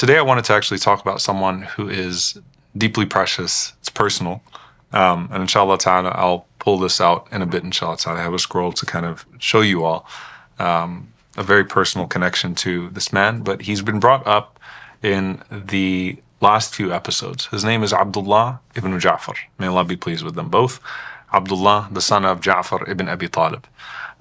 Today I wanted to actually talk about someone who is deeply precious. It's personal. And inshallah ta'ala, I'll pull this out in a bit, inshallah ta'ala. I have a scroll to kind of show you all a very personal connection to this man. But he's been brought up in the last few episodes. His name is Abdullah ibn Ja'far. May Allah be pleased with them both. Abdullah, the son of Ja'far ibn Abi Talib.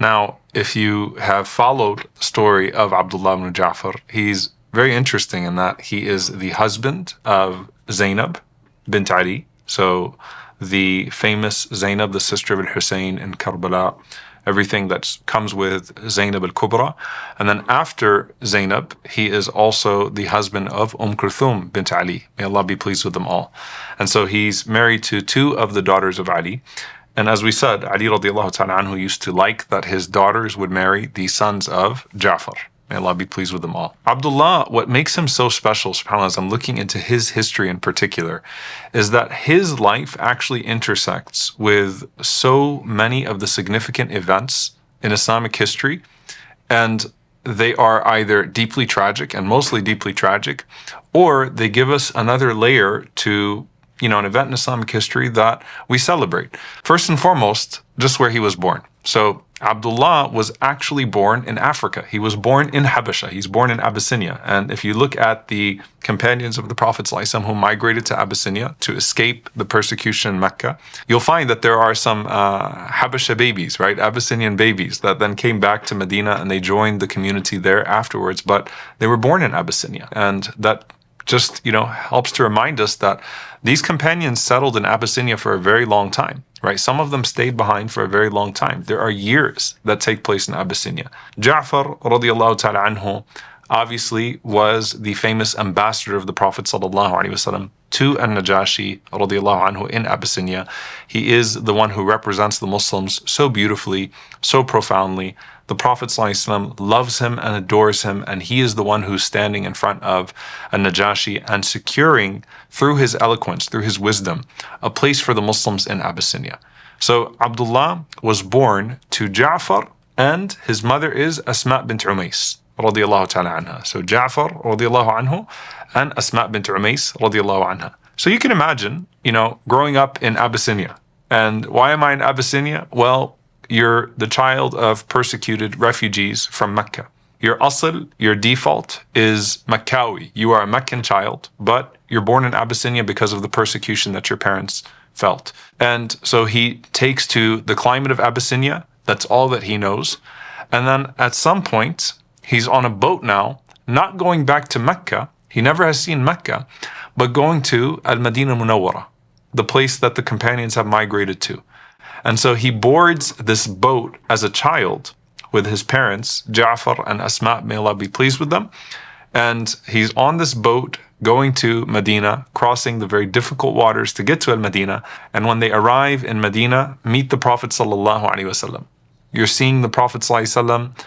Now, if you have followed the story of Abdullah ibn Ja'far, he's very interesting in that he is the husband of Zainab bint Ali. So the famous Zainab, the sister of Hussein in Karbala, everything that comes with Zainab al-Kubra. And then after Zainab, he is also the husband of Kulthum bint Ali. May Allah be pleased with them all. And so he's married to two of the daughters of Ali. And as we said, Ali radiallahu ta'ala anhu used to like that his daughters would marry the sons of Ja'far. May Allah be pleased with them all. Abdullah, what makes him so special, subhanAllah, as I'm looking into his history in particular, is that his life actually intersects with so many of the significant events in Islamic history. And they are either deeply tragic, and mostly deeply tragic, or they give us another layer to an event in Islamic history that we celebrate. First and foremost, just where he was born. So Abdullah was actually born in Africa. He was born in Habasha. He's born in Abyssinia. And if you look at the companions of the Prophet ﷺ who migrated to Abyssinia to escape the persecution in Mecca, you'll find that there are some Habasha babies, right? Abyssinian babies that then came back to Medina and they joined the community there afterwards. But they were born in Abyssinia. And that just, helps to remind us that these companions settled in Abyssinia for a very long time, right? Some of them stayed behind for a very long time. There are years that take place in Abyssinia. Ja'far radiallahu ta'ala anhu obviously was the famous ambassador of the Prophet sallallahu alaihi wasallam to An-Najashi radiallahu anhu in Abyssinia. He is the one who represents the Muslims so beautifully, so profoundly. The Prophet ﷺ loves him and adores him, and he is the one who's standing in front of An-Najashi and securing, through his eloquence, through his wisdom, a place for the Muslims in Abyssinia. So Abdullah was born to Ja'far, and his mother is Asma bint Umays radiallahu ta'ala anha. So Ja'far radiallahu anhu and Asma bint Umays radiallahu anha. So you can imagine, growing up in Abyssinia. And why am I in Abyssinia? Well, you're the child of persecuted refugees from Mecca. Your asl, your default is Meccawi. You are a Meccan child, but you're born in Abyssinia because of the persecution that your parents felt. And so he takes to the climate of Abyssinia. That's all that he knows. And then at some point, he's on a boat now, not going back to Mecca. He never has seen Mecca, but going to Al-Madinah Munawwara, the place that the companions have migrated to. And so he boards this boat as a child with his parents, Ja'far and Asma, may Allah be pleased with them. And he's on this boat going to Medina, crossing the very difficult waters to get to Al-Madinah. And when they arrive in Medina, meet the Prophet sallallahu alaihi wasallam. You're seeing the Prophet sallallahu alaihi wasallam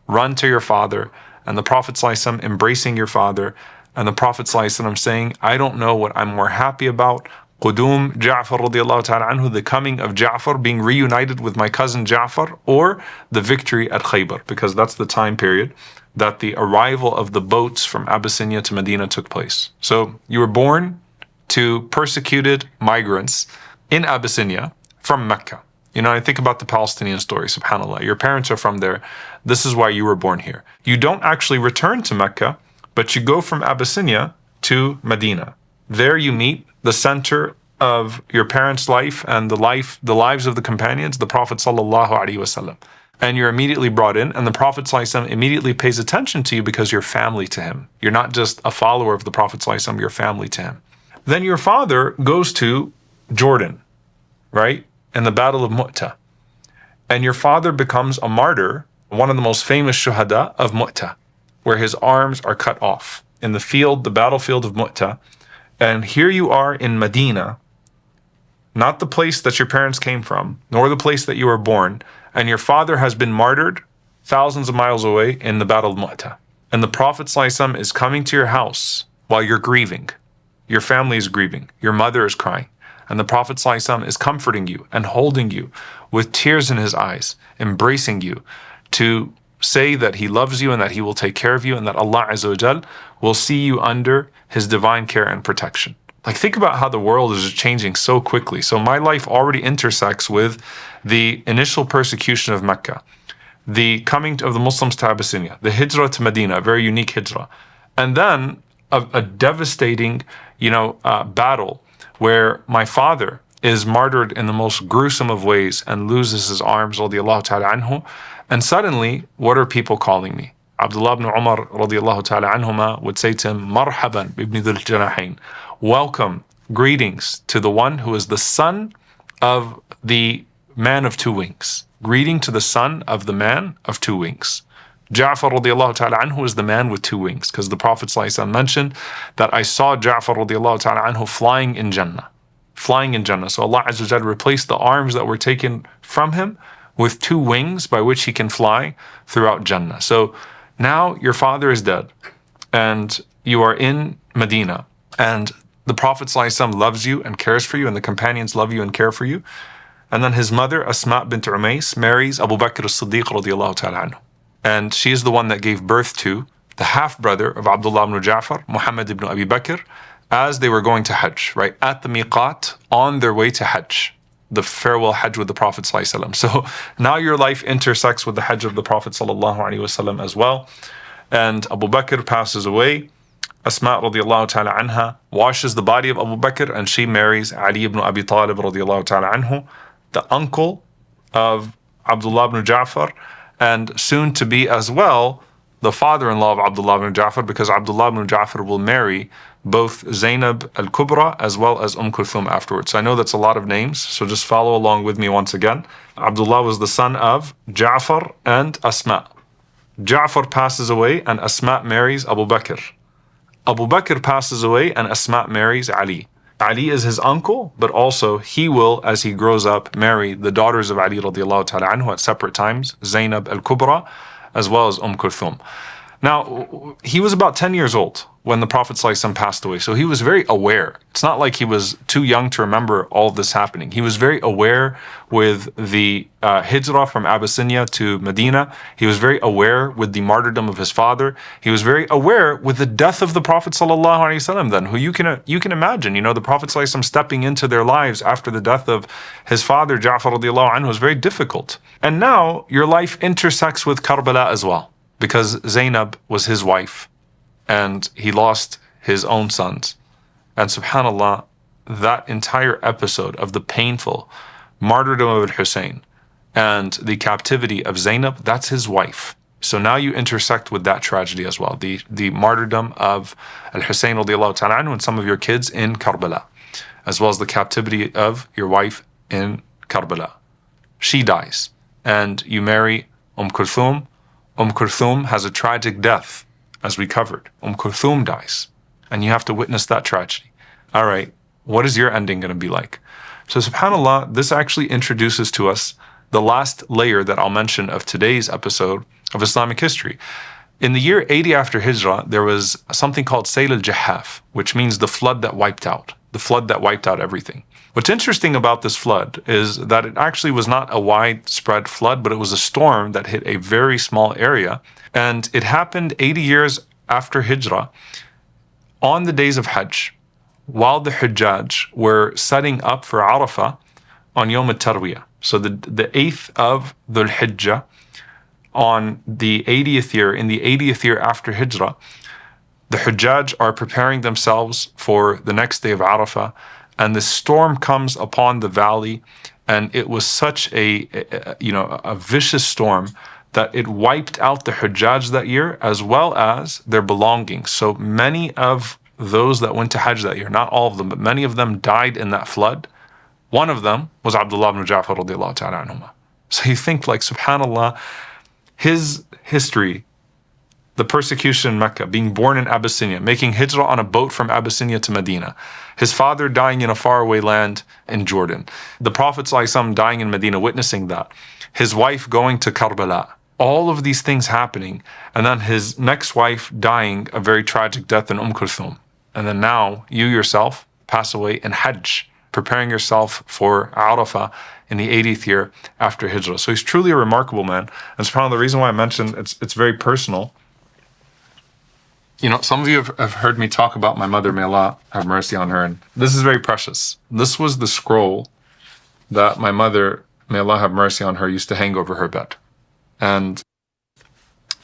run to your father, and the Prophet sallallahu alaihi wasallam embracing your father, and the Prophet sallallahu alaihi wasallam saying, I don't know what I'm more happy about. Qudum Ja'far radiallahu ta'ala anhu, the coming of Ja'far, being reunited with my cousin Ja'far, or the victory at Khaybar, because that's the time period that the arrival of the boats from Abyssinia to Medina took place. So you were born to persecuted migrants in Abyssinia from Mecca. I think about the Palestinian story, subhanAllah. Your parents are from there. This is why you were born here. You don't actually return to Mecca, but you go from Abyssinia to Medina. There you meet the center of your parents' life and the lives of the companions, the Prophet sallallahu alaihi wasallam. And you're immediately brought in, and the Prophet sallallahu alaihi wasallam immediately pays attention to you because you're family to him. You're not just a follower of the Prophet sallallahu alaihi wasallam, you're family to him. Then your father goes to Jordan, right? In the Battle of Mu'tah. And your father becomes a martyr, one of the most famous shuhada of Mu'tah, where his arms are cut off in the battlefield of Mu'tah. And here you are in Medina, not the place that your parents came from, nor the place that you were born, and your father has been martyred thousands of miles away in the Battle of Mu'tah. And the Prophet ﷺ is coming to your house while you're grieving. Your family is grieving. Your mother is crying. And the Prophet ﷺ is comforting you and holding you with tears in his eyes, embracing you to say that he loves you and that he will take care of you and that Allah Azza wa Jal will see you under his divine care and protection. Like, think about how the world is changing so quickly. So my life already intersects with the initial persecution of Mecca, the coming of the Muslims to Abyssinia, the hijrah to Medina, a very unique hijrah, and then a devastating, battle where my father is martyred in the most gruesome of ways and loses his arms, radiallahu ta'ala anhu. And suddenly, what are people calling me? Abdullah ibn Umar radiallahu ta'ala anhuma would say to him, Marhaban ibn dhul janahain. Welcome, greetings to the one who is the son of the man of two wings. Greeting to the son of the man of two wings. Ja'far radiallahu ta'ala anhu is the man with two wings, because the Prophet ﷺ mentioned that I saw Ja'far radiallahu ta'ala anhu flying in Jannah. Flying in Jannah. So Allah Azza wa Jalla replaced the arms that were taken from him with two wings by which he can fly throughout Jannah. So now your father is dead and you are in Medina, and the Prophet ﷺ loves you and cares for you, and the companions love you and care for you. And then his mother, Asma bint Umays, marries Abu Bakr as-Siddiq radiallahu ta'ala anhu. And she is the one that gave birth to the half-brother of Abdullah ibn Ja'far, Muhammad ibn Abi Bakr, as they were going to Hajj, right? At the miqat, on their way to Hajj, the farewell Hajj with the Prophet ﷺ. So now your life intersects with the Hajj of the Prophet ﷺ as well. And Abu Bakr passes away. Asma radiallahu ta'ala anha washes the body of Abu Bakr, and she marries Ali ibn Abi Talib radiallahu ta'ala anhu, the uncle of Abdullah ibn Ja'far, and soon to be as well the father-in-law of Abdullah ibn Ja'far, because Abdullah ibn Ja'far will marry both Zainab al-Kubra as well as Kulthum afterwards. So I know that's a lot of names, so just follow along with me once again. Abdullah was the son of Ja'far and Asma. Ja'far passes away and Asma marries Abu Bakr. Abu Bakr passes away and Asma marries Ali. Ali is his uncle, but also he will, as he grows up, marry the daughters of Ali radiallahu ta'ala anhu at separate times, Zainab al-Kubra as well as Kulthum. Now, he was about 10 years old when the Prophet ﷺ passed away, so he was very aware. It's not like he was too young to remember all of this happening. He was very aware with the hijrah from Abyssinia to Medina. He was very aware with the martyrdom of his father. He was very aware with the death of the Prophet ﷺ then, who you can imagine, the Prophet ﷺ stepping into their lives after the death of his father, Ja'far radiallahu anhu, was very difficult. And now your life intersects with Karbala as well, because Zainab was his wife and he lost his own sons. And subhanAllah, that entire episode of the painful martyrdom of Al-Hussein and the captivity of Zainab, that's his wife. So now you intersect with that tragedy as well, the martyrdom of Al-Hussein radiallahu ta'ala anhu and some of your kids in Karbala, as well as the captivity of your wife in Karbala. She dies and you marry Kulthum. Kulthum has a tragic death, as we covered. Kulthum dies, and you have to witness that tragedy. All right, what is your ending going to be like? So subhanAllah, this actually introduces to us the last layer that I'll mention of today's episode of Islamic history. In the year 80 after Hijrah, there was something called Sayl al-Jahaf, which means the flood that wiped out everything. What's interesting about this flood is that it actually was not a widespread flood, but it was a storm that hit a very small area. And it happened 80 years after Hijrah, on the days of Hajj, while the Hujjaj were setting up for Arafah on Yawm al-Tarwiyah. So the 8th of Dhul Hijjah, on the 80th year, in the 80th year after Hijrah, the Hujjaj are preparing themselves for the next day of Arafah, and the storm comes upon the valley, and it was such a vicious storm that it wiped out the Hujjaj that year as well as their belongings. So many of those that went to Hajj that year, not all of them, but many of them died in that flood. One of them was Abdullah ibn Ja'far radiallahu ta'ala anhuma. So you think, like, subhanAllah, his history, the persecution in Mecca, being born in Abyssinia, making hijrah on a boat from Abyssinia to Medina, his father dying in a faraway land in Jordan, the Prophet ﷺ dying in Medina, witnessing that, his wife going to Karbala, all of these things happening, and then his next wife dying a very tragic death in Kulthum. And then now you yourself pass away in Hajj, preparing yourself for Arafah in the 80th year after Hijrah. So he's truly a remarkable man. And subhanAllah, the reason why I mentioned it's very personal. You know, some of you have heard me talk about my mother, may Allah have mercy on her, and this is very precious. This was the scroll that my mother, may Allah have mercy on her, used to hang over her bed. And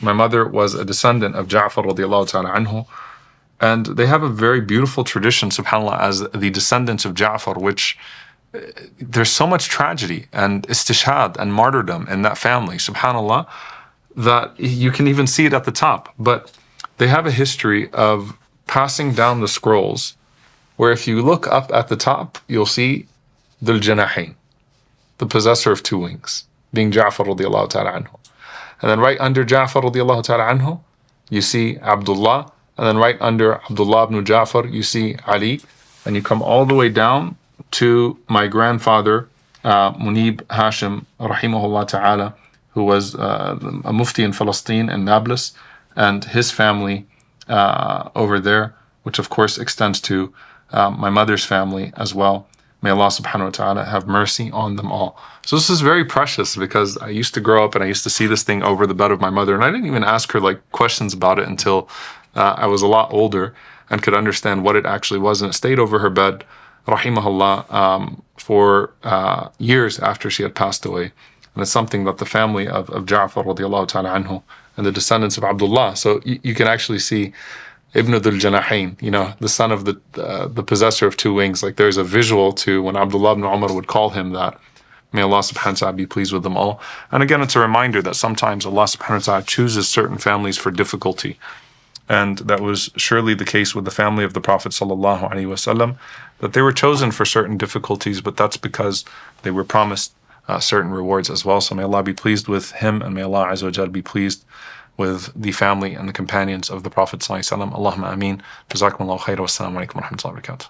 my mother was a descendant of Ja'far radiallahu ta'ala anhu, and they have a very beautiful tradition, subhanAllah, as the descendants of Ja'far, which there's so much tragedy and istishhad and martyrdom in that family, subhanAllah, that you can even see it at the top. But they have a history of passing down the scrolls where if you look up at the top, you'll see Dhul Janahain, the possessor of two wings, being Ja'far radiallahu ta'ala anhu. And then right under Ja'far radiallahu ta'ala anhu, you see Abdullah. And then right under Abdullah ibn Ja'far, you see Ali. And you come all the way down to my grandfather, Munib Hashim, rahimahullah ta'ala, who was a mufti in Palestine and Nablus, and his family over there, which of course extends to my mother's family as well. May Allah subhanahu wa ta'ala have mercy on them all. So this is very precious because I used to grow up and I used to see this thing over the bed of my mother, and I didn't even ask her like questions about it until I was a lot older and could understand what it actually was. And it stayed over her bed, rahimahullah, for years after she had passed away. And it's something that the family of Ja'far radiallahu ta'ala anhu and the descendants of Abdullah. So you can actually see Ibn Dhul Janahain, you know, the son of the possessor of two wings. Like there's a visual to when Abdullah ibn Umar would call him that. May Allah subhanahu wa ta'ala be pleased with them all. And again, it's a reminder that sometimes Allah subhanahu wa ta'ala chooses certain families for difficulty. And that was surely the case with the family of the Prophet sallallahu alaihi wasallam, that they were chosen for certain difficulties, but that's because they were promised certain rewards as well. So may Allah be pleased with him, and may Allah azza wa jal be pleased with the family and the companions of the Prophet sallallahu alaihi wasallam. Allahumma ameen. Jazakumullahu khairan. Wassalamu alaikum wa rahmatullahi wa barakatuh.